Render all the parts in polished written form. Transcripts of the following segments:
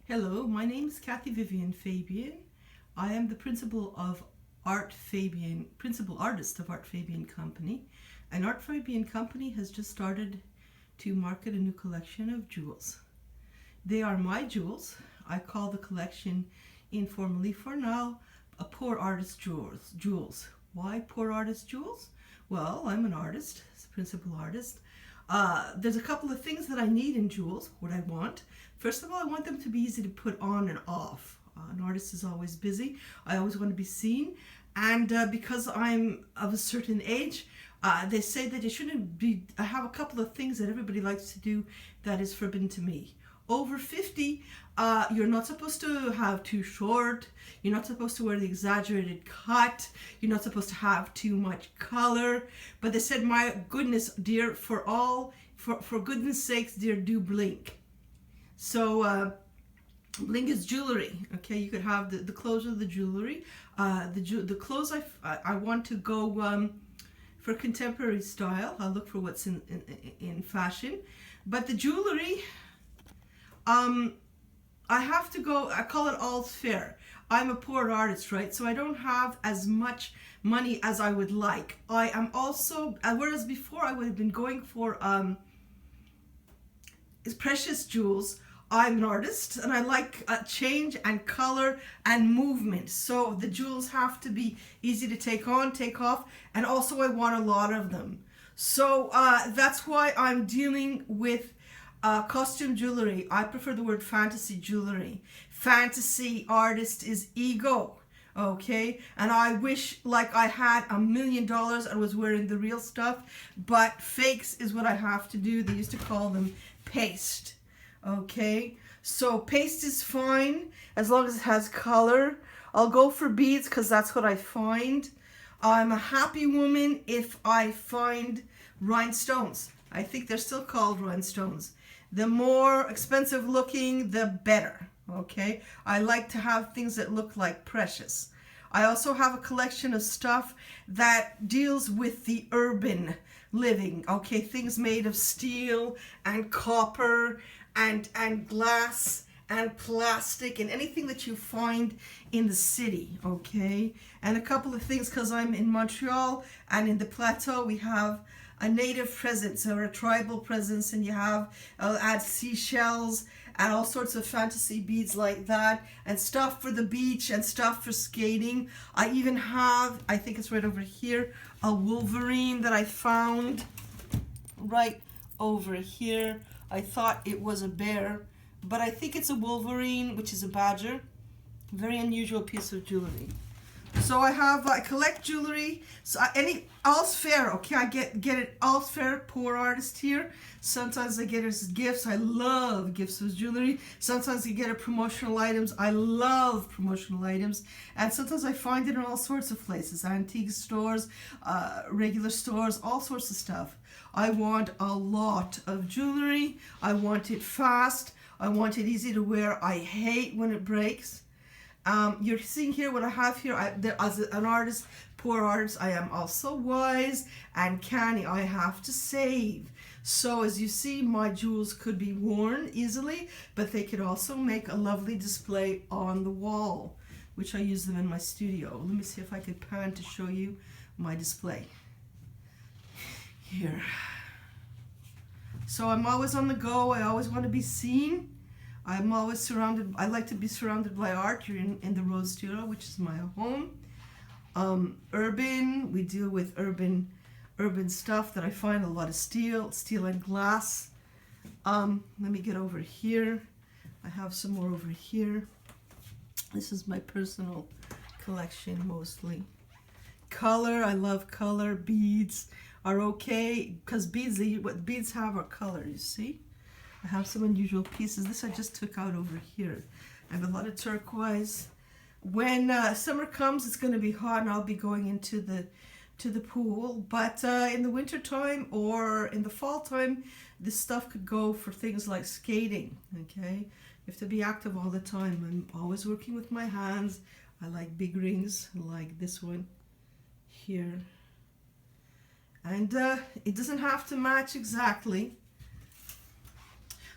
Hello, my name is Kathy Vivian Fabian. I am the principal artist of Art Fabian Company. And Art Fabian Company has just started to market a new collection of jewels. They are my jewels. I call the collection informally for now a poor artist jewels. Why poor artist jewels? Well, I'm an artist, principal artist. There's a couple of things that I need in jewels, what I want. First of all, I want them to be easy to put on and off. An artist is always busy. I always want to be seen. And because I'm of a certain age, they say that you shouldn't be, I have a couple of things that everybody likes to do that is forbidden to me. Over 50, you're not supposed to have too short. You're not supposed to wear the exaggerated cut. You're not supposed to have too much color. But they said, my goodness, dear, for goodness sakes, dear, do blink. So bling is jewelry. Okay, you could have the clothes of the jewelry. The clothes I want to go for contemporary style. I'll look for what's in fashion. But the jewelry, I have to go, I call it all fair. I'm a poor artist, right? So I don't have as much money as I would like. I am also, whereas before I would have been going for precious jewels, I'm an artist and I like change and color and movement. So the jewels have to be easy to take on, take off, and also I want a lot of them. So that's why I'm dealing with costume jewelry. I prefer the word fantasy jewelry. Fantasy artist is ego, okay? And I wish like I had $1 million and was wearing the real stuff, but fakes is what I have to do. They used to call them paste, okay? So paste is fine as long as it has color. I'll go for beads because that's what I find. I'm a happy woman if I find rhinestones. I think they're still called rhinestones. The more expensive looking, the better, okay? I like to have things that look like precious. I also have a collection of stuff that deals with the urban living, okay? Things made of steel and copper and glass and plastic and anything that you find in the city, okay? And a couple of things, because I'm in Montreal and in the Plateau, we have a native presence or a tribal presence, and you have, I'll add seashells and all sorts of fantasy beads like that, and stuff for the beach and stuff for skating. I even have, I think it's right over here, a wolverine that I found right over here. I thought it was a bear, but I think it's a wolverine, which is a badger. Very unusual piece of jewelry. So I collect jewelry. So all's fair, okay? I get it all's fair, poor artist here. Sometimes I get it as gifts. I love gifts of jewelry. Sometimes I get it promotional items. I love promotional items. And sometimes I find it in all sorts of places, antique stores, regular stores, all sorts of stuff. I want a lot of jewelry. I want it fast. I want it easy to wear. I hate when it breaks. You're seeing here what I have here. As an artist, poor artist, I am also wise and canny. I have to save. So as you see, my jewels could be worn easily, but they could also make a lovely display on the wall, which I use them in my studio. Let me see if I could pan to show you my display. Here. So I'm always on the go. I always want to be seen. I'm always surrounded, I like to be surrounded by art. You're in the Rose Studio, which is my home. Urban, we deal with urban stuff that I find a lot of steel and glass. Let me get over here. I have some more over here. This is my personal collection mostly. Color, I love color. Beads are okay, because what beads have are color, you see? I have some unusual pieces. This I just took out over here. I have a lot of turquoise. When summer comes, it's going to be hot and I'll be going into the pool. But in the winter time or in the fall time, this stuff could go for things like skating, okay? You have to be active all the time. I'm always working with my hands. I like big rings like this one here. And it doesn't have to match exactly.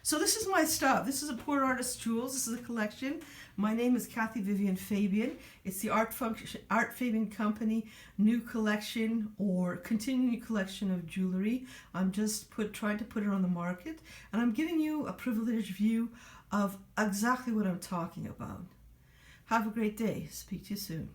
So this is my stuff. This is a Poor Artist Jewels. This is a collection. My name is Kathy Vivian Fabian. It's the Art Fabian Company new collection or continuing collection of jewelry. I'm just trying to put it on the market, and I'm giving you a privileged view of exactly what I'm talking about. Have a great day. Speak to you soon.